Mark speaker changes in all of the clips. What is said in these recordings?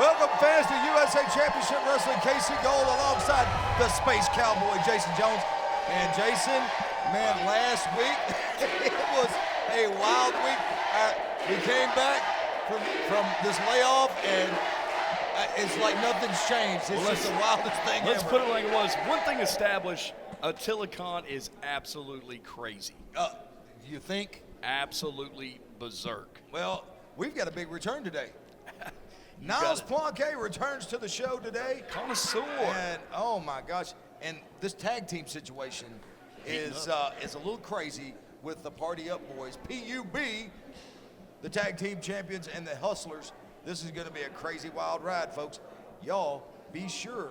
Speaker 1: Welcome fans to USA Championship Wrestling. Casey Gold alongside the Space Cowboy, Jason Jones. And Jason, man, last week, it was a wild week. We came back from this layoff, and it's like nothing's changed. It's just the wildest thing
Speaker 2: Let's
Speaker 1: ever.
Speaker 2: put it like it was. One thing established, Attila Khan is absolutely crazy.
Speaker 1: You think?
Speaker 2: Absolutely berserk.
Speaker 1: Well, we've got a big return today. Niles Plonk returns to the show today.
Speaker 2: Connoisseur.
Speaker 1: And oh my gosh, and this tag team situation is a little crazy with the Party Up Boys. P.U.B, the tag team champions, and the Hustlers. This is going to be a crazy wild ride, folks. Y'all be sure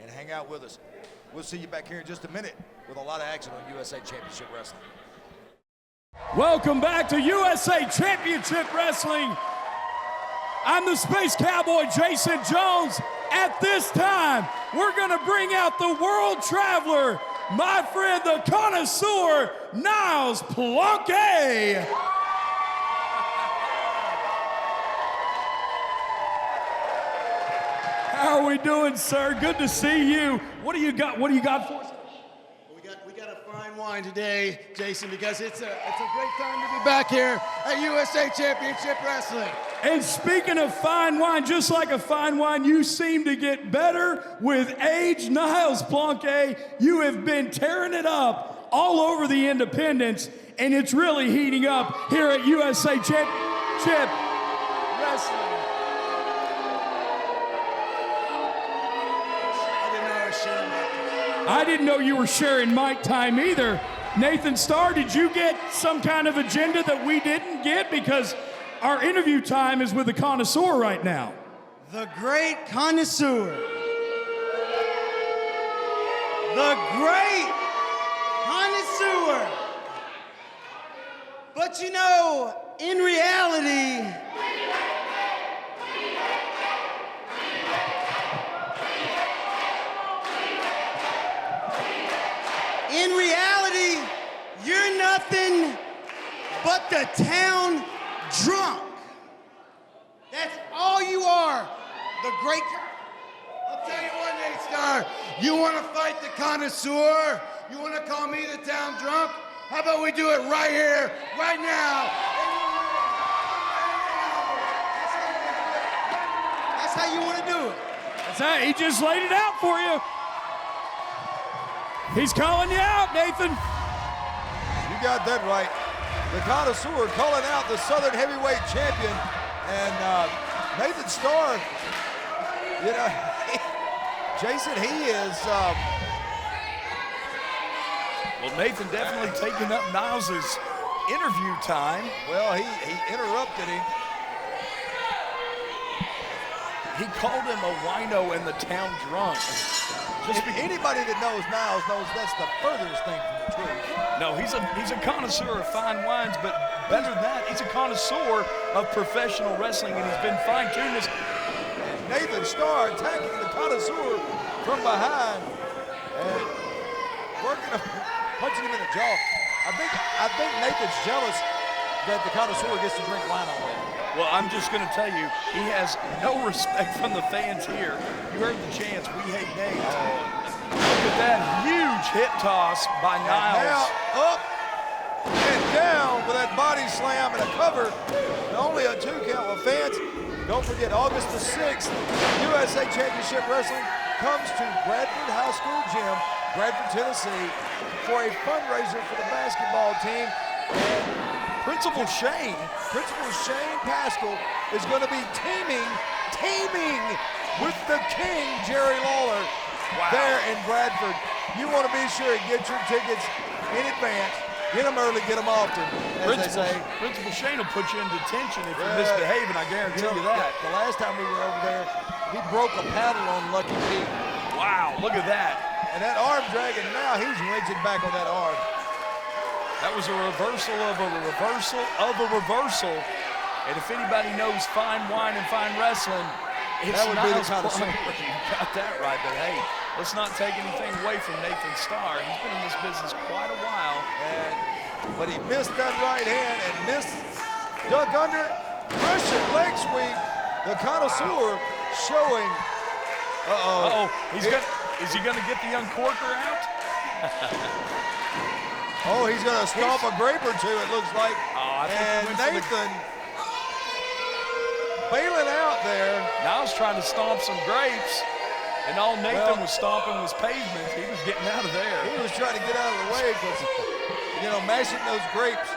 Speaker 1: and hang out with us. We'll see you back here in just a minute with a lot of action on USA Championship Wrestling.
Speaker 3: Welcome back to USA Championship Wrestling. I'm the Space Cowboy, Jason Jones. At this time, we're going to bring out the world traveler, my friend, the connoisseur, Niles Plonk. How are we doing, sir? Good to see you. What do you got? What do you got for us?
Speaker 4: We got a fine wine today, Jason, because it's a great time to be back here at USA Championship Wrestling.
Speaker 3: And speaking of fine wine, just like a fine wine, you seem to get better with age. Niles Plonk, you have been tearing it up all over the independents, and it's really heating up here at USA Championship Wrestling. I didn't know you were sharing mic time either. Nathan Starr, did you get some kind of agenda that we didn't get? Because our interview time is with the connoisseur right now.
Speaker 4: The great connoisseur. The great connoisseur. But you know, in reality, you're nothing but the town drunk. That's all you are. The great. I'll tell you what, Nathan Starr. You want to fight the connoisseur? You want to call me the town drunk? How about we do it right here, right now? That's how you want to do it.
Speaker 3: That's how he just laid it out for you. He's calling you out, Nathan.
Speaker 1: You got that right. The connoisseur calling out the Southern Heavyweight Champion. And Nathan Starr, you know, Jason, he is...
Speaker 2: Well, Nathan definitely taking up Niles' interview time.
Speaker 1: Well, he interrupted him.
Speaker 2: He called him a wino and the town drunk.
Speaker 1: Anybody that knows Niles knows that's the furthest thing from the truth.
Speaker 2: No, he's a connoisseur of fine wines, but better than that, he's a connoisseur of professional wrestling, and he's been fine-tuning his...
Speaker 1: Nathan Starr attacking the connoisseur from behind and punching him in the jaw. I think Nathan's jealous that the connoisseur gets to drink wine all day.
Speaker 2: Well, I'm just going to tell you, he has no respect from the fans here. You heard the chants, "We hate Nate." Look at that huge hip toss by Niles.
Speaker 1: And now up and down with that body slam and a cover. And only a 2 count with fans. Don't forget, August the 6th, USA Championship Wrestling comes to Bradford High School Gym, Bradford, Tennessee, for a fundraiser for the basketball team. And Principal Shane Pascal is going to be teaming with the King, Jerry Lawler, there in Bradford. You want to be sure to get your tickets in advance. Get them early, get them often, as they say.
Speaker 2: Principal Shane will put you in detention if you're misbehaving, I guarantee you that.
Speaker 1: The last time we were over there, he broke a paddle on Lucky Pete.
Speaker 2: Wow, look at that.
Speaker 1: And that arm dragging, now he's wrenching back on that arm.
Speaker 2: That was a reversal of a reversal of a reversal. And if anybody knows fine wine and fine wrestling, it's
Speaker 1: that would be the
Speaker 2: Niles
Speaker 1: connoisseur.
Speaker 2: Plonk. You got that right, but hey, let's not take anything away from Nathan Starr. He's been in this business quite a while.
Speaker 1: But he missed that right hand and missed duck under, Russian leg sweep. The connoisseur showing.
Speaker 2: Uh-oh. Is he gonna get the uncorker out?
Speaker 1: Oh, he's gonna stomp a grape or two, it looks like.
Speaker 2: Oh, I think
Speaker 1: and
Speaker 2: he went for the-
Speaker 1: Nathan bailing out there.
Speaker 2: Niles trying to stomp some grapes, and all Nathan was stomping was pavement. He was getting out of there.
Speaker 1: He was trying to get out of the way because, you know, mashing those grapes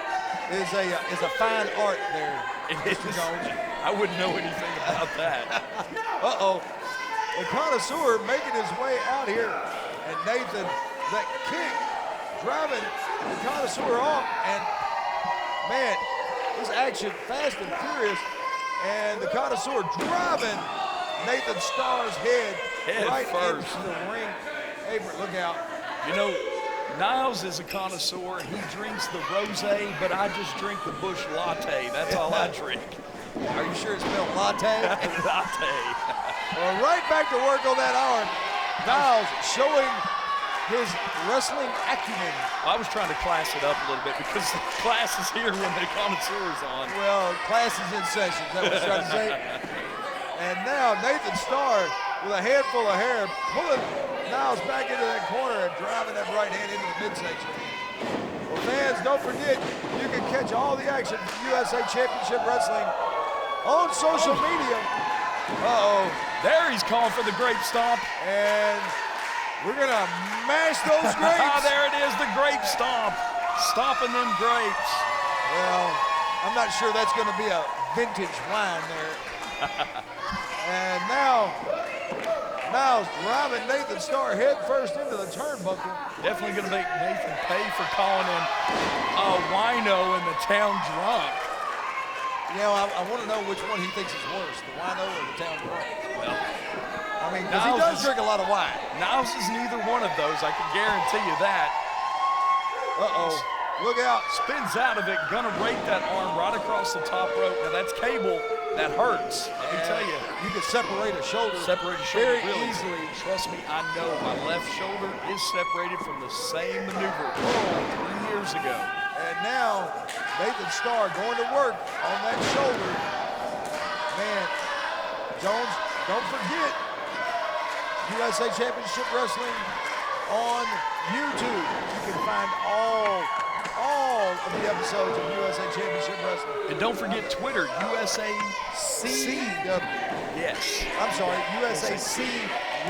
Speaker 1: is a fine art there, Mr. Jones.
Speaker 2: I wouldn't know anything about that.
Speaker 1: Uh-oh. The connoisseur making his way out here. And Nathan, that kick, driving the connoisseur off. And, man, this action fast and furious. And the connoisseur driving Nathan Starr's head right
Speaker 2: first
Speaker 1: into the ring apron. Look out.
Speaker 2: You know, Niles is a connoisseur. He drinks the rosé, but I just drink the Busch latte. That's all I drink.
Speaker 1: Are you sure it's spelled latte?
Speaker 2: Latte.
Speaker 1: Well, right back to work on that arm. Niles showing his wrestling acumen.
Speaker 2: I was trying to class it up a little bit because the class is here when the connoisseur's on.
Speaker 1: Well, class is in session, is that what you're trying to say? And now Nathan Starr with a handful of hair pulling Niles back into that corner and driving that right hand into the midsection. Well, fans, don't forget, you can catch all the action from USA Championship Wrestling on social media. Uh-oh.
Speaker 2: There he's calling for the grape stomp.
Speaker 1: And we're gonna mash those grapes.
Speaker 2: There it is, the grape stomp. Stomping them grapes.
Speaker 1: Well, I'm not sure that's gonna be a vintage wine there. And now, Niles driving Nathan Starr head first into the turnbuckle.
Speaker 2: Definitely gonna make Nathan pay for calling him a wino in the town drunk.
Speaker 1: You know, I want to know which one he thinks is worse, the wino or the town drunk.
Speaker 2: Well,
Speaker 1: I mean, because he does drink a lot of wine.
Speaker 2: Niles is neither one of those, I can guarantee you that.
Speaker 1: Uh-oh, look out.
Speaker 2: Spins out of it, gonna rake that arm right across the top rope. Now that's cable, that hurts, let me tell you.
Speaker 1: You can separate a shoulder,
Speaker 2: Separate a shoulder
Speaker 1: very
Speaker 2: really
Speaker 1: easily.
Speaker 2: Trust me, I know my left shoulder is separated from the same maneuver 3 years ago.
Speaker 1: And now, Nathan Starr going to work on that shoulder. Man, Jones, don't forget, USA Championship Wrestling on YouTube. You can find all of the episodes of USA Championship Wrestling.
Speaker 2: And don't forget Twitter,
Speaker 1: CW.
Speaker 2: Yes.
Speaker 1: I'm sorry, USAC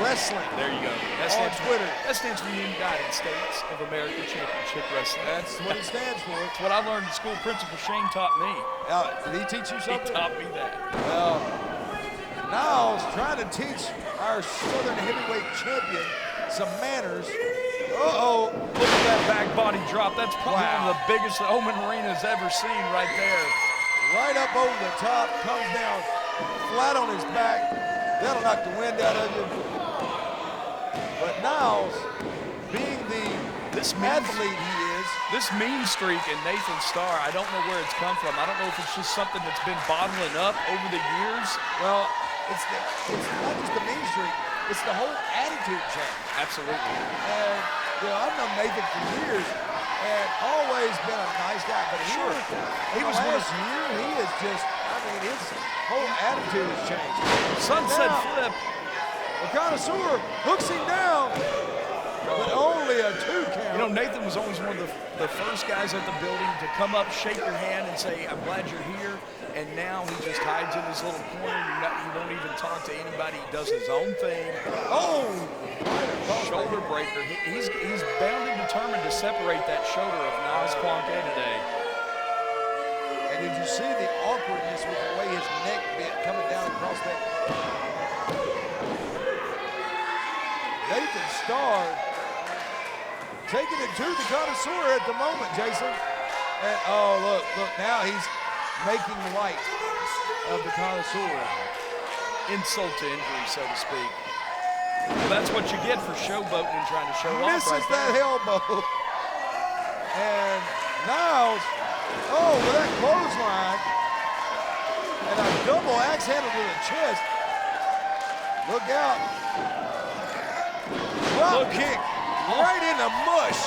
Speaker 1: Wrestling.
Speaker 2: There you go.
Speaker 1: On Twitter.
Speaker 2: That stands for United States of America Championship Wrestling.
Speaker 1: That's what it stands for.
Speaker 2: That's what I learned in school. Principal Shane taught me.
Speaker 1: Did he teach you
Speaker 2: He
Speaker 1: something?
Speaker 2: taught me that.
Speaker 1: Well, Niles trying to teach our Southern Heavyweight champion some manners. Uh-oh.
Speaker 2: Look at that back body drop. That's probably
Speaker 1: Wow.
Speaker 2: one of the biggest that Omen Arena's ever seen right there.
Speaker 1: Right up over the top, comes down flat on his back. That'll knock the wind out of you. But Niles, being the athlete he is,
Speaker 2: This mean streak in Nathan Starr, I don't know where it's come from. I don't know if it's just something that's been bottling up over the years.
Speaker 1: well, it's not just the mean streak, it's the whole attitude change.
Speaker 2: Absolutely.
Speaker 1: And, you know, I've known Nathan for years and always been a nice guy, but
Speaker 2: Sure.
Speaker 1: he
Speaker 2: He
Speaker 1: was
Speaker 2: was one
Speaker 1: last year, he is just, I mean, his whole attitude has changed.
Speaker 2: Sunset
Speaker 1: Now,
Speaker 2: flip.
Speaker 1: the connoisseur hooks him down, but only a 2 count.
Speaker 2: You know, Nathan was always one of the first guys at the building to come up, shake your hand, and say, I'm glad you're here. And now he just hides in his little corner. He won't even talk to anybody. He does his own thing.
Speaker 1: Oh!
Speaker 2: Shoulder breaker. He's bound and determined to separate that shoulder of Niles Plonk today.
Speaker 1: And did you see the awkwardness with the way his neck bent coming down across that? Nathan Starr taking it to the connoisseur at the moment, Jason. And oh, look, now he's making light of the connoisseur.
Speaker 2: Insult to injury, so to speak. Well, that's what you get for showboating and trying to show off
Speaker 1: Misses
Speaker 2: right
Speaker 1: that
Speaker 2: there.
Speaker 1: elbow. And Niles, oh, with that clothesline and a double axe handle to the chest. Look out. Drop kick right in the mush.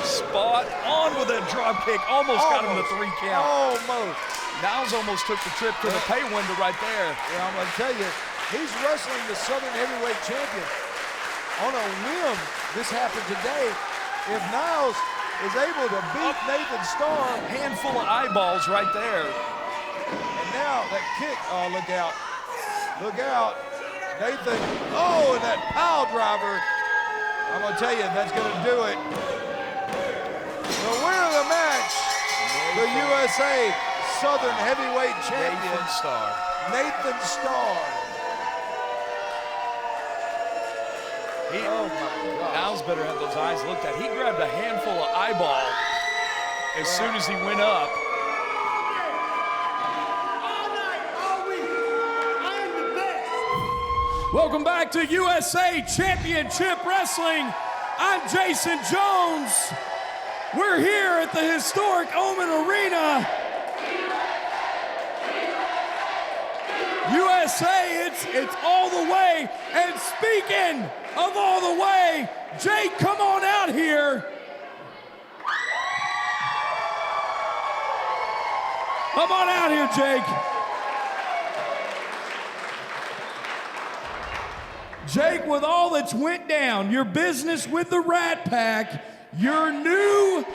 Speaker 2: Spot on with a drop kick. Almost got him the 3 count.
Speaker 1: Almost.
Speaker 2: Niles almost took the trip to the pay window right there.
Speaker 1: Yeah, I'm going to tell you, he's wrestling the Southern Heavyweight Champion. On a whim, this happened today. If Niles is able to beat Nathan Starr.
Speaker 2: Handful of eyeballs right there.
Speaker 1: And now that kick, oh, look out. Look out. Nathan, oh, and that pile driver. I'm going to tell you, that's going to do it. The winner of the match, the USA Southern Heavyweight Champion,
Speaker 2: Nathan Starr.
Speaker 1: Nathan Starr. Oh my God.
Speaker 2: Niles better have those eyes looked at. He grabbed a handful of eyeball as soon as he went up.
Speaker 4: All night, all week, I am the best.
Speaker 3: Welcome back to USA Championship Wrestling. I'm Jason Jones. We're here at the historic Omen Arena. USA, it's all the way. And speaking of all the way, Jake, come on out here. Come on out here, Jake. Jake, with all that's went down, your business with the Ratt Pack, your new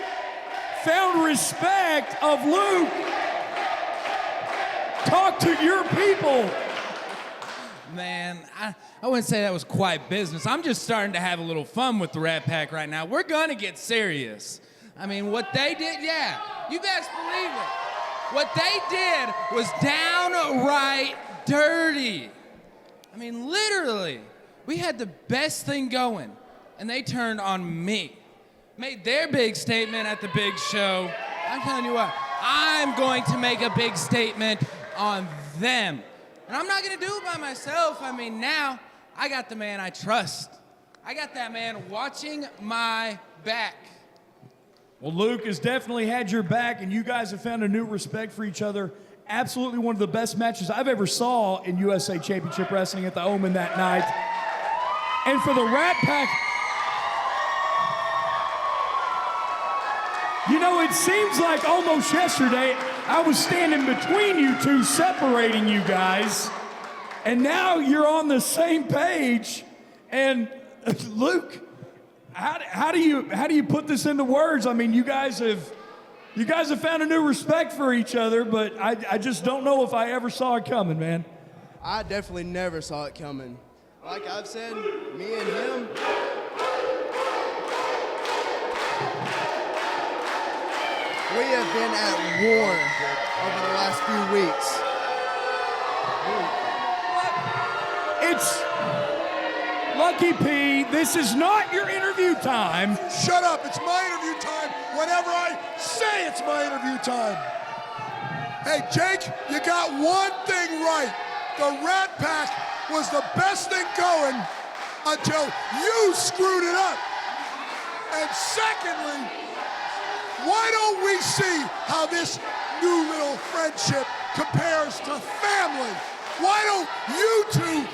Speaker 3: found respect of Luke, talk to your people.
Speaker 5: Man, I wouldn't say that was quite business. I'm just starting to have a little fun with the Ratt Pack right now. We're gonna get serious. I mean, what they did, yeah, you best believe it. What they did was downright dirty. I mean, literally, we had the best thing going, and they turned on me. Made their big statement at the big show. I'm telling you what, I'm going to make a big statement on them. And I'm not gonna do it by myself. I mean, now I got the man I trust. I got that man watching my back.
Speaker 3: Well, Luke has definitely had your back, and you guys have found a new respect for each other. Absolutely one of the best matches I've ever saw in USA Championship Wrestling at the Omen that night. And for the Ratt Pack, you know, it seems like almost yesterday I was standing between you two, separating you guys, and now you're on the same page. And Luke, how do you put this into words? I mean, you guys have found a new respect for each other, but I just don't know if I ever saw it coming, man.
Speaker 6: I definitely never saw it coming. Like I've said, me and him, we have been at war over the last few weeks.
Speaker 3: It's Lucky P, this is not your interview time.
Speaker 1: Shut up, it's my interview time whenever I say it's my interview time. Hey, Jake, you got one thing right. The Ratt Pack was the best thing going until you screwed it up. And secondly, why don't we see how this new little friendship compares to family? Why don't you two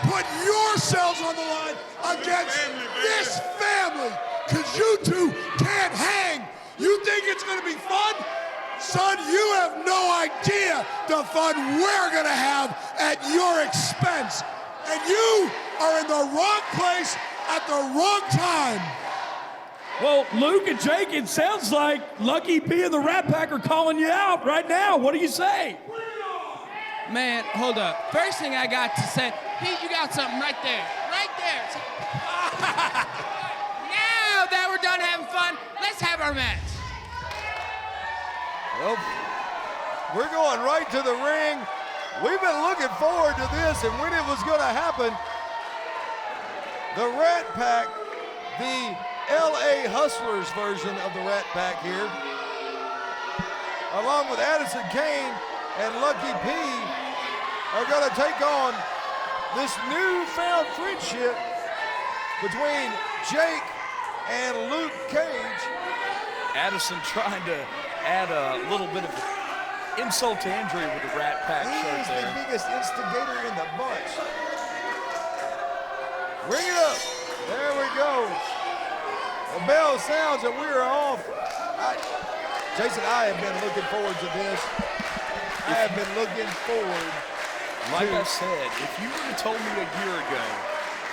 Speaker 1: put yourselves on the line against this family? Because you two can't hang. You think it's going to be fun? Son, you have no idea the fun we're going to have at your expense. And you are in the wrong place at the wrong time.
Speaker 3: Well, Luke and Jake, it sounds like Lucky P and the Ratt Pack are calling you out right now. What do you say?
Speaker 5: Man, hold up. First thing I got to say, Pete, you got something right there. Right there. Now that we're done having fun, let's have our match.
Speaker 1: Well, we're going right to the ring. We've been looking forward to this and when it was going to happen. The Ratt Pack, the LA Hustlers version of the Ratt Pack here, along with Addison Kane and Lucky P, are going to take on this newfound friendship between Jake and Luke Cage.
Speaker 2: Addison trying to add a little bit of insult to injury with the Ratt Pack
Speaker 1: He
Speaker 2: shirt
Speaker 1: is
Speaker 2: there.
Speaker 1: the biggest instigator in the bunch. Ring it up. There we go. The bell sounds and we are off. Jason, I have been looking forward to this. I have been looking forward.
Speaker 2: Like I said, if you would have told me a year ago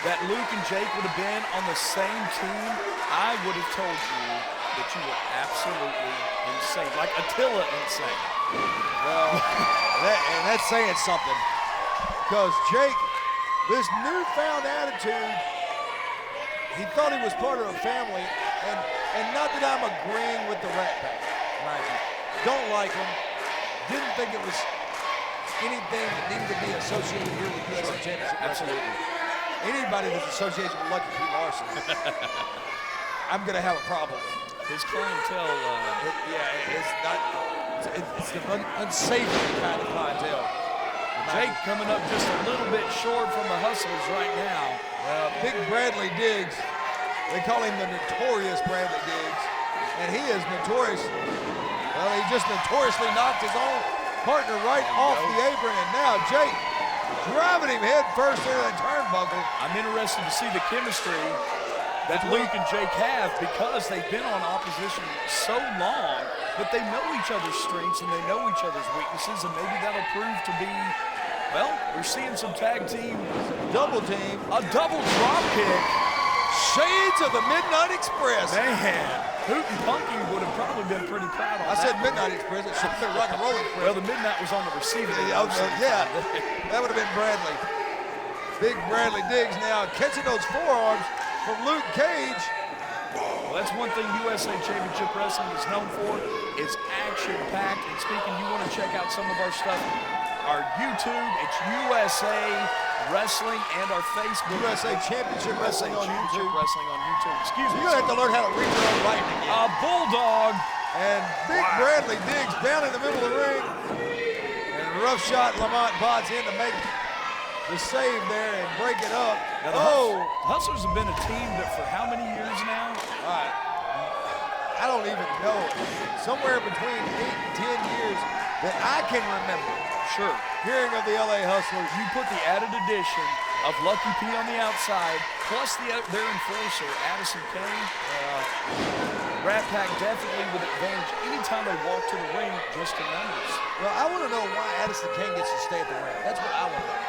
Speaker 2: that Luke and Jake would have been on the same team, I would have told you that you were absolutely insane, like Attila insane.
Speaker 1: Well, that's saying something. Because Jake, this newfound attitude, he thought he was part of a family, and not that I'm agreeing with the Ratt Pack, mind you. Don't like him. Didn't think it was anything that needed to be associated here with USA Championship.
Speaker 2: Absolutely.
Speaker 1: Anybody that's associated with Lucky P. Larson, I'm going to have a problem with.
Speaker 2: His clientele,
Speaker 1: It's the unsavory kind of clientele.
Speaker 2: Jake coming up just a little bit short from the Hustlers right now.
Speaker 1: Big Bradley Diggs, they call him the notorious Bradley Diggs, and he is notorious. Well, he just notoriously knocked his own partner right off the apron, and now Jake driving him head first into that turnbuckle.
Speaker 2: I'm interested to see the chemistry that Luke and Jake have because they've been on opposition so long, but they know each other's strengths and they know each other's weaknesses, and maybe that'll prove to be, well, we're seeing some tag team.
Speaker 1: Double team.
Speaker 2: A double drop kick.
Speaker 1: Shades of the Midnight Express.
Speaker 2: Man, Hoot and Punky would have probably been pretty proud on
Speaker 1: I
Speaker 2: that.
Speaker 1: said Midnight Express. It should have been Rock and Roll Express.
Speaker 2: Well, the Midnight was on the receiving end.
Speaker 1: Yeah, that would have been Bradley. Big Bradley Diggs now catching those forearms from Luke Cage.
Speaker 2: Well, that's one thing USA Championship Wrestling is known for. It's action-packed. And speaking, you want to check out some of our stuff, our YouTube, it's USA Wrestling, and our Facebook.
Speaker 1: USA Championship Wrestling on YouTube.
Speaker 2: Wrestling on YouTube. Excuse me.
Speaker 1: You're going to have to learn how to read your own writing again.
Speaker 2: A bulldog.
Speaker 1: And Big Bradley Diggs down in the middle of the ring. And rough shot Lamont Potts in to make the save there and break it up.
Speaker 2: Now the Hustlers have been a team that for how many years now?
Speaker 1: I don't even know. Somewhere between 8 and 10 years that I can remember.
Speaker 2: Sure.
Speaker 1: Hearing of the LA Hustlers.
Speaker 2: You put the added addition of Lucky P on the outside, plus their enforcer, Addison Kane. Ratt Pack definitely with advantage anytime they walk to the ring, just in numbers.
Speaker 1: Well, I want to know why Addison Kane gets to stay at the ring. That's what I want to know.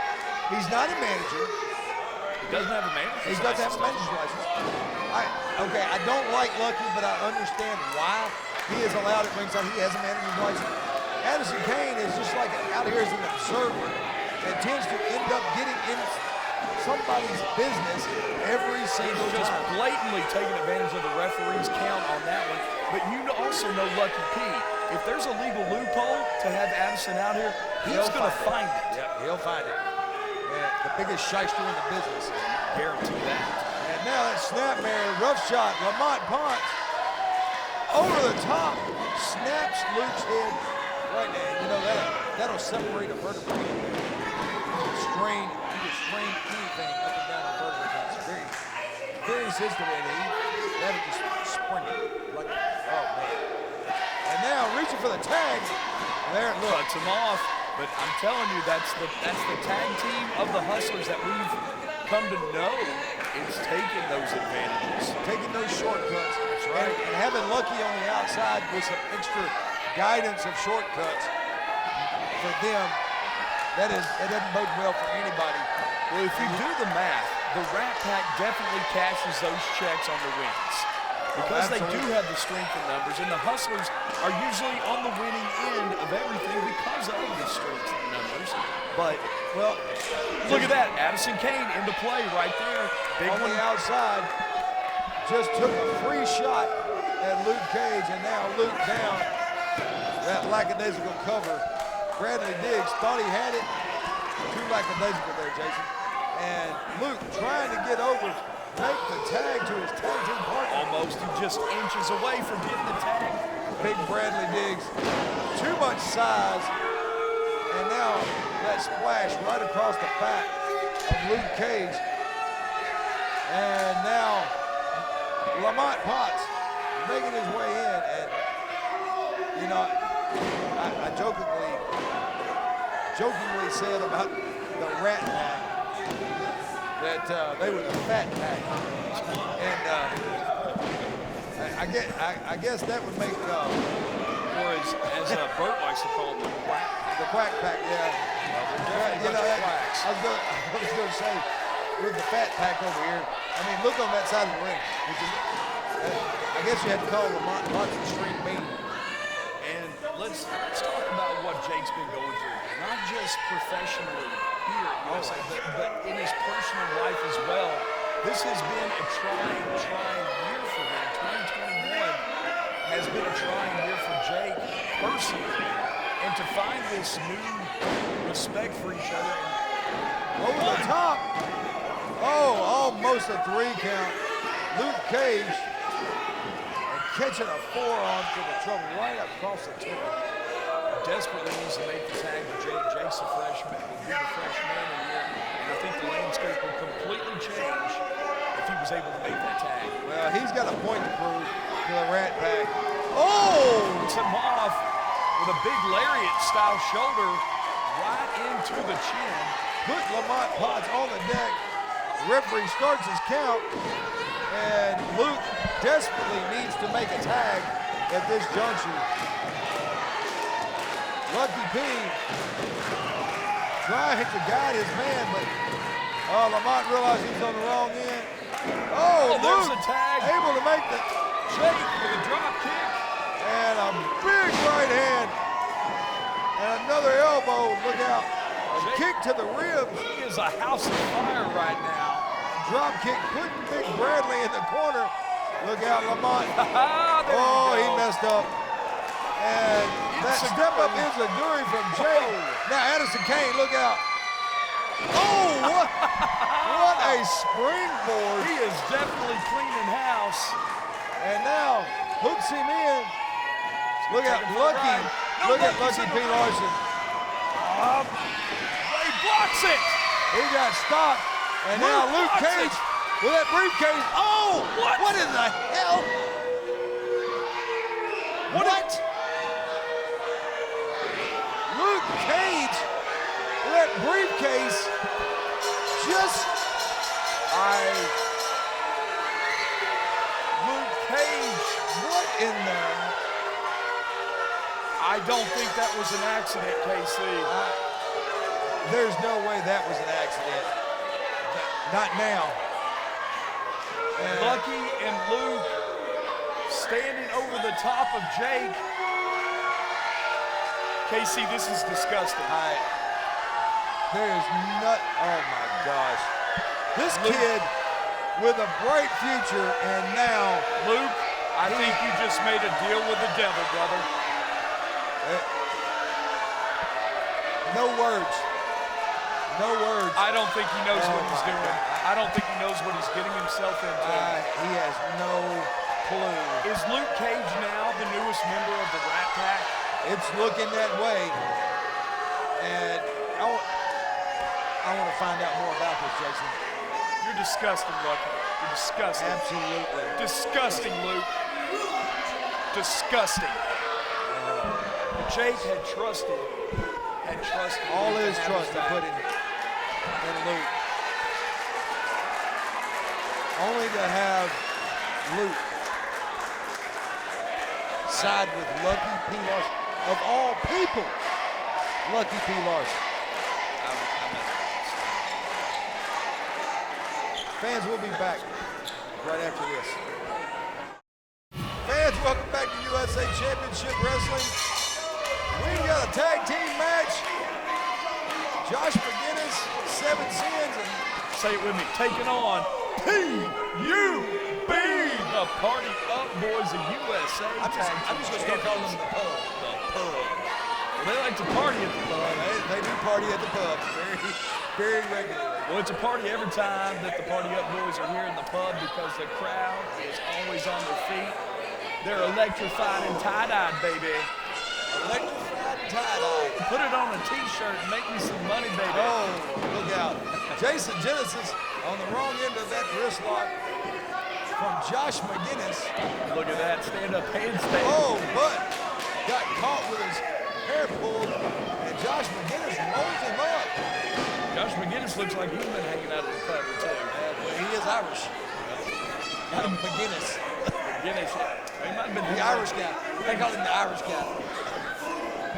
Speaker 1: He's not a manager.
Speaker 2: He doesn't have a manager.
Speaker 1: He doesn't have a manager's license. I don't like Lucky, but I understand why he is allowed at ringside. He has a manager's license. Addison Kane is just like out here as an observer and tends to end up getting in somebody's business every single
Speaker 2: He's just
Speaker 1: time.
Speaker 2: blatantly taking advantage of the referee's count on that one. But you also know Lucky P. If there's a legal loophole to have Addison out here, he's going to find it.
Speaker 1: Yep, he'll find it. The biggest shyster in the business.
Speaker 2: Guarantee that.
Speaker 1: And now that snapmare, rough shot, Lamont Ponce over the top, snaps Luke's head right there. You know, that'll separate a vertebrae. You can strain anything up and down a vertebrae. It's very sensitive, and that'll just spring it. Like, oh man. And now reaching for the tag. There it looks.
Speaker 2: Cuts him off. But I'm telling you, that's the tag team of the Hustlers that we've come to know is taking those advantages.
Speaker 1: Taking those shortcuts. That's right. And having Lucky on the outside with some extra guidance of shortcuts for them, that doesn't bode well for anybody.
Speaker 2: Well, if you do the math, the Ratt Pack definitely cashes those checks on the wins. Because they do have the strength in numbers, and the Hustlers are usually on the winning end of everything because of the strength in numbers. But, well, look at that. Addison Kane into play right there. Big
Speaker 1: on
Speaker 2: one.
Speaker 1: the outside, just took a free shot at Luke Cage, and now Luke down that lackadaisical cover. Bradley Diggs thought he had it. Too lackadaisical there, Jason. And Luke trying to get over, make the tag to his tag team partner.
Speaker 2: Almost, he just inches away from getting the tag.
Speaker 1: Big Bradley Diggs, too much size, and now that splash right across the back of Luke Cage. And now Lamont Potts making his way in, and you know, I jokingly said about the Ratt Pack that they were the fat pack, and I guess that would make,
Speaker 2: or as Bert likes to call them, the Ratt Pack.
Speaker 1: The Quack Pack, yeah.
Speaker 2: Definitely a bunch of quacks.
Speaker 1: I was going to say, with the Fat Pack over here, I mean, look on that side of the ring. Which is, I guess you had to call Lamont extreme mean.
Speaker 2: And let's talk about what Jake's been going through. Not just professionally here at USA, but in his personal life as well. This has been a trying year for him. 2021 has been a trying year for Jake personally. And to find this new respect for each other.
Speaker 1: Over the top. Oh, almost a 3 count. Luke Cage and catching a forearm to the trouble right across the tip.
Speaker 2: Desperately needs to make the tag to Jake. Jake's a freshman, will be the freshman in here. And I think the landscape will completely change if he was able to make that tag.
Speaker 1: Well, he's got a point to prove to the Ratt Pack. Oh!
Speaker 2: Puts him off with a big lariat-style shoulder right into the chin.
Speaker 1: Put Lamont Ponce on the deck. The referee starts his count, and Luke desperately needs to make a tag at this juncture. Lucky P trying to guide his man, but Lamont realized he's on the wrong end. Oh,
Speaker 2: there's
Speaker 1: Luke
Speaker 2: a tag.
Speaker 1: able to make the
Speaker 2: Jake with a drop kick.
Speaker 1: and a big right hand and another elbow. Look out. A kick to the ribs.
Speaker 2: He is a house of fire right now.
Speaker 1: Drop kick, putting Big Bradley in the corner. Look out, Lamont.
Speaker 2: There
Speaker 1: Oh,
Speaker 2: you
Speaker 1: he
Speaker 2: go.
Speaker 1: messed up. And that
Speaker 2: It's a
Speaker 1: step up
Speaker 2: good
Speaker 1: is a Guri from Jay. Now Addison Kane, look out. Oh, what a springboard.
Speaker 2: He is definitely cleaning house.
Speaker 1: And now hooks him in. Look at
Speaker 2: Taking for a
Speaker 1: Lucky.
Speaker 2: ride. No,
Speaker 1: Look at
Speaker 2: Lucky's
Speaker 1: Lucky
Speaker 2: in
Speaker 1: P.
Speaker 2: the
Speaker 1: Larson.
Speaker 2: He blocks it.
Speaker 1: He got stopped. And now Luke
Speaker 2: blocks it.
Speaker 1: Cage with that briefcase. Oh, what in the hell? What? Luke Cage with that briefcase just
Speaker 2: Luke Cage.
Speaker 1: what in the
Speaker 2: I don't think that was an accident, KC.
Speaker 1: there's no way that was an accident. Not now. And
Speaker 2: Lucky and Luke standing over the top of Jake. KC, this is disgusting.
Speaker 1: there's not, oh my gosh. This kid with a bright future, and now
Speaker 2: Luke, I think you just made a deal with the devil, brother.
Speaker 1: no words. No words.
Speaker 2: I don't think he knows
Speaker 1: Oh
Speaker 2: what he's
Speaker 1: my
Speaker 2: doing.
Speaker 1: God.
Speaker 2: I don't think he knows what he's getting himself into.
Speaker 1: He has no clue.
Speaker 2: Is Luke Cage now the newest member of the Ratt Pack?
Speaker 1: It's looking that way. And I want to find out more about this, Jason.
Speaker 2: You're disgusting, Lucky. You're disgusting.
Speaker 1: Absolutely.
Speaker 2: Disgusting, Luke. Disgusting. Jake had trusted.
Speaker 1: All
Speaker 2: Luke
Speaker 1: his
Speaker 2: to have
Speaker 1: trust
Speaker 2: his
Speaker 1: to
Speaker 2: back.
Speaker 1: put in Luke. Only to have Luke side with Lucky P. Larson. Of all people, Lucky P. Larson. Fans will be back right after this. Fans, welcome back to USA Championship Wrestling. We got a tag team match. Josh McGinnis, 7 Sins, and
Speaker 2: Say it with me. Taking on P.U.B. The Party Up Boys of USA.
Speaker 1: I'm just going to start calling them the pub.
Speaker 2: The pub. Well, they like to party at the pub.
Speaker 1: They do party at the pub very regularly.
Speaker 2: Well, it's a party every time that the Party Up Boys are here in the pub because the crowd is always on their feet. They're electrified and tie-dyed, baby.
Speaker 1: Electrified tie-dye.
Speaker 2: Put it on a T-shirt and make me some money, baby.
Speaker 1: Oh, look out. Jason Genesis on the wrong end of that wrist lock from Josh McGinnis.
Speaker 2: Look at that stand-up handstand.
Speaker 1: Oh, but got caught with his hair pulled, and Josh McGinnis rolls him up.
Speaker 2: Josh McGinnis looks like he's been hanging out at the club, too.
Speaker 1: Well, he is Irish. McGinnis.
Speaker 2: McGinnis, he might have been
Speaker 1: The Irish guy. They call him the Irish guy.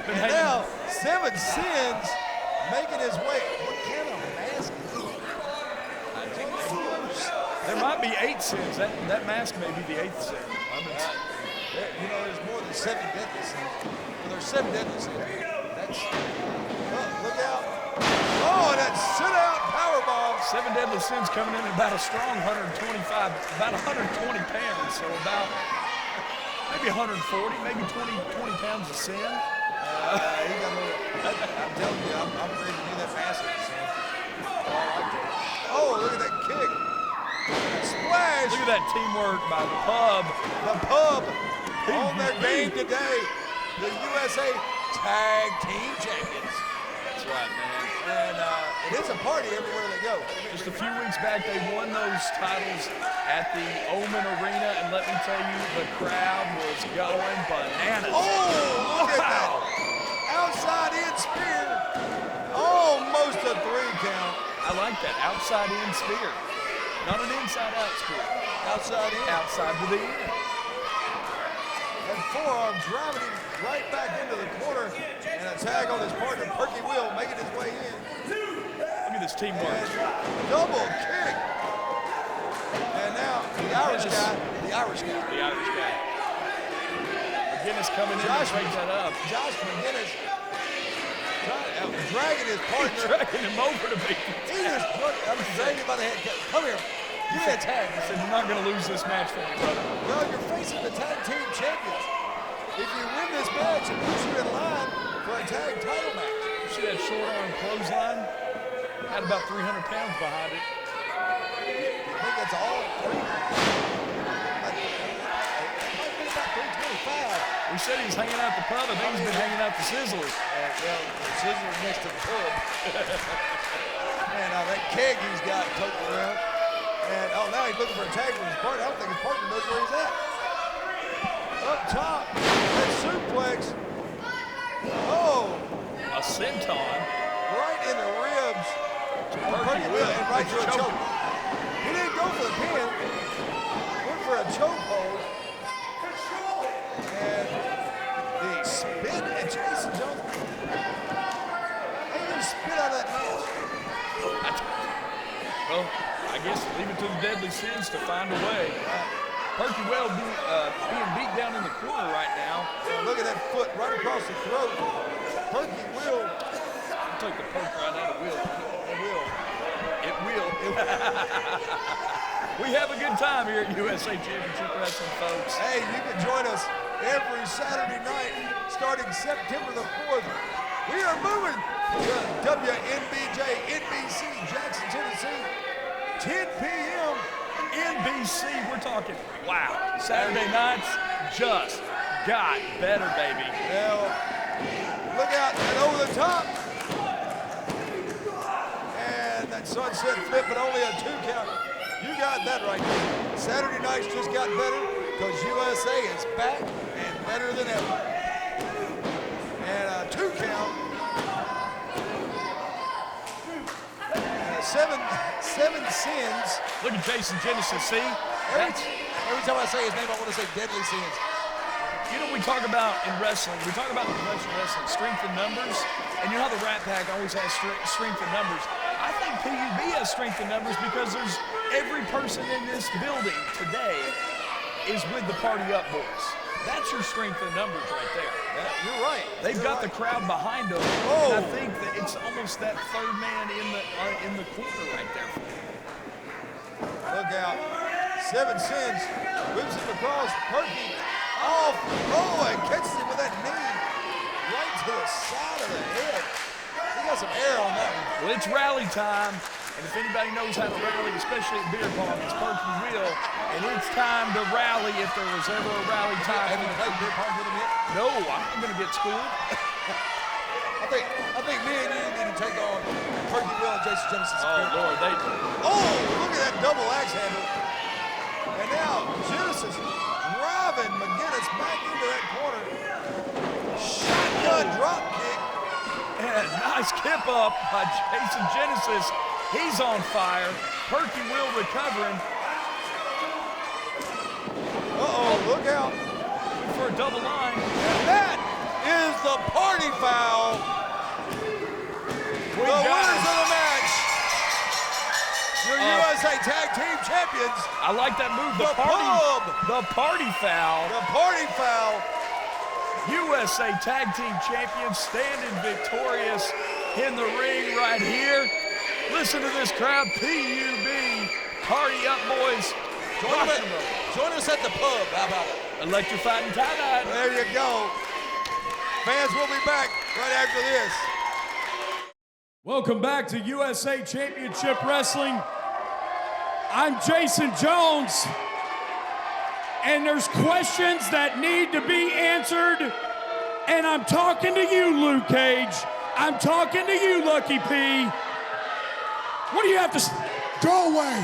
Speaker 1: And now, Seven Sins making his way. What kind of mask is that?
Speaker 2: There might be 8 sins. That mask may be the 8th sin.
Speaker 1: You know, there's more than 7 deadly sins. Well, there's 7 deadly sins. That's, look out. Oh, and that sit-out powerbomb.
Speaker 2: 7 deadly sins coming in at about a strong 125, about 120 pounds. So about maybe 140, maybe 20 pounds of sin.
Speaker 1: He got a little, I'm telling you, I'm ready to do that massive sin. Oh, I like that. Oh, look at that kick. Splash.
Speaker 2: Look at that teamwork by the P.U.B.
Speaker 1: The P.U.B. on their game today. The USA Tag Team Champions.
Speaker 2: That's right, man.
Speaker 1: And it is a party everywhere they go.
Speaker 2: Just a few weeks back, they won those titles at the Oman Arena, and let me tell you, the crowd was going bananas.
Speaker 1: Oh, look at that. Outside in spear. Almost a 3 count.
Speaker 2: I like that. Outside in spear. Not an inside out spear.
Speaker 1: Outside in.
Speaker 2: Outside to the end.
Speaker 1: And forearm driving him right back into the corner. And a tag on his partner, Perky Will, making his way in.
Speaker 2: Look at this teamwork.
Speaker 1: And double kick. And now the Irish guy.
Speaker 2: The Irish guy. McGinnis coming in to break that up.
Speaker 1: Josh McGinnis dragging his partner.
Speaker 2: Dragging him over to beat.
Speaker 1: He just dragging him by the head. Come here. Give me a tag.
Speaker 2: He said, you're not going to lose this match for me, brother.
Speaker 1: Well, you're facing the tag team champions. If you win this match, it puts you in line for a tag title match.
Speaker 2: You see that short arm clothesline? Had about 300 pounds behind it.
Speaker 1: I think that's all. It might be about 325.
Speaker 2: We said he's hanging out the pub. I think he's been hanging out the Sizzlers.
Speaker 1: Well, the Sizzlers next to the pub. And that keg he's got toting around. And now he's looking for a tag from his partner. I don't think his partner knows where he's at. Up top, that suplex. Oh,
Speaker 2: A senton.
Speaker 1: right in the ribs.
Speaker 2: Perky Will.
Speaker 1: And right to a choke. He didn't go for the pin. Went for a chokehold. And the spin and Jason Jones. How you gonna spit out of that match?
Speaker 2: Well, I guess leave it to the deadly sins to find a way. Perky Will being beat down in the corner right now.
Speaker 1: Look at that foot right across the throat. Perky Will.
Speaker 2: Take the poke right out of Will.
Speaker 1: It will.
Speaker 2: It will. We have a good time here at USA Championship Wrestling, folks.
Speaker 1: Hey, you can join us every Saturday night starting September the 4th. We are moving to WNBJ NBC Jackson, Tennessee. 10 p.m.
Speaker 2: NBC, we're talking, wow. Saturday nights just got better, baby.
Speaker 1: Now, look out and over the top. And that sunset flip, but only a 2 count. You got that right there. Saturday nights just got better because USA is back and better than ever. And a 2 count. Seven sins.
Speaker 2: Look at Jason Genesis, see?
Speaker 1: Every time I say his name, I want to say deadly sins.
Speaker 2: You know, we talk about in wrestling, we talk about professional wrestling, strength in numbers, and you know how the Ratt Pack always has strength in numbers. I think P.U.B. has strength in numbers because there's every person in this building today is with the Party Up Boys. That's your strength in numbers right there.
Speaker 1: You're right.
Speaker 2: They've got the crowd behind them.
Speaker 1: Oh.
Speaker 2: And I think that it's almost that third man in the corner right there.
Speaker 1: Look out. Seven sins. Whips him across. Perky off. Oh, and catches him with that knee right to the side of the head. He got some air on that one.
Speaker 2: Well, it's rally time. And if anybody knows how to rally, especially at beer pong, it's Perky Will. And it's time to rally if there was ever a rally time.
Speaker 1: Have you played beer pong with him yet?
Speaker 2: No, I'm not going to get schooled.
Speaker 1: I think me and you need to take on Perky Will and Jason Genesis.
Speaker 2: Oh, Lord, they...
Speaker 1: Oh, look at that double axe handle. And now Genesis driving McGinnis back into that corner. Shotgun drop kick.
Speaker 2: And a nice kip up by Jason Genesis. He's on fire. Perky Will recovering.
Speaker 1: Uh-oh, look out.
Speaker 2: For a double line.
Speaker 1: And that is the party foul. The winners of the match, your USA Tag Team Champions.
Speaker 2: I like that move.
Speaker 1: The
Speaker 2: party foul.
Speaker 1: The party foul.
Speaker 2: USA Tag Team Champions standing victorious in the ring right here. Listen to this crowd. P.U.B. Party up, boys.
Speaker 1: Join us at the pub. How about it?
Speaker 2: Electrifying tie-dye.
Speaker 1: There you go. Fans, we'll be back right after this.
Speaker 3: Welcome back to USA Championship Wrestling. I'm Jason Jones, and there's questions that need to be answered, and I'm talking to you, Luke Cage. I'm talking to you, Lucky P. What do you have to say?
Speaker 7: Go away.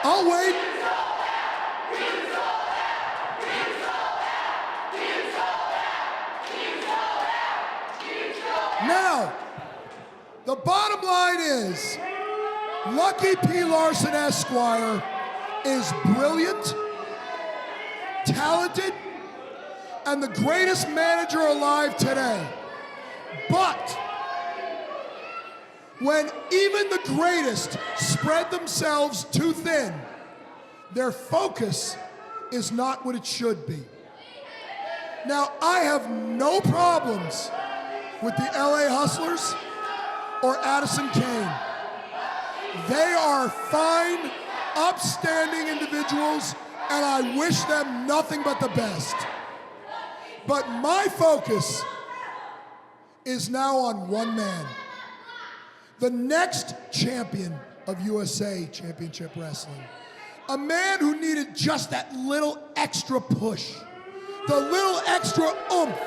Speaker 7: I'll wait. Now, the bottom line is, Lucky P. Larson Esquire is brilliant, talented, and the greatest manager alive today. But when even the greatest spread themselves too thin, their focus is not what it should be. Now, I have no problems with the LA Hustlers or Addison Kane. They are fine, upstanding individuals, and I wish them nothing but the best. But my focus is now on one man, the next champion of USA Championship Wrestling. A man who needed just that little extra push, the little extra oomph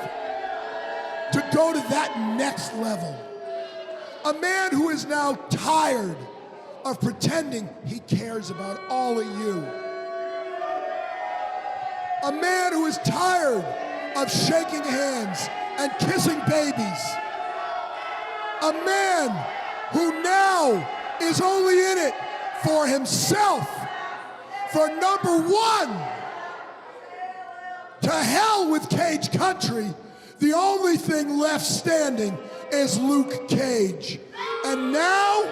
Speaker 7: to go to that next level. A man who is now tired of pretending he cares about all of you. A man who is tired of shaking hands and kissing babies. A man who now is only in it for himself, for number one. To hell with Cage Country. The only thing left standing is Luke Cage. And now,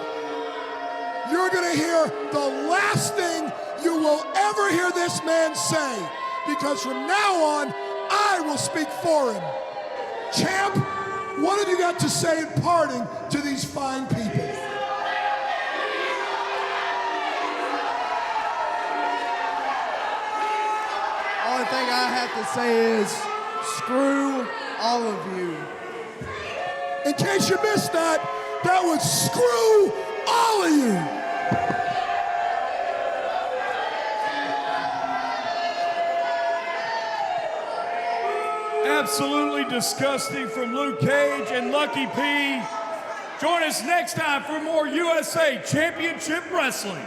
Speaker 7: you're gonna hear the last thing you will ever hear this man say, because from now on, I will speak for him. Champ, what have you got to say in parting to these fine people?
Speaker 6: Only thing I have to say is, screw all of you.
Speaker 7: In case you missed that, that was screw all of you.
Speaker 3: Absolutely disgusting from Luke Cage and Lucky P. Join us next time for more USA Championship Wrestling.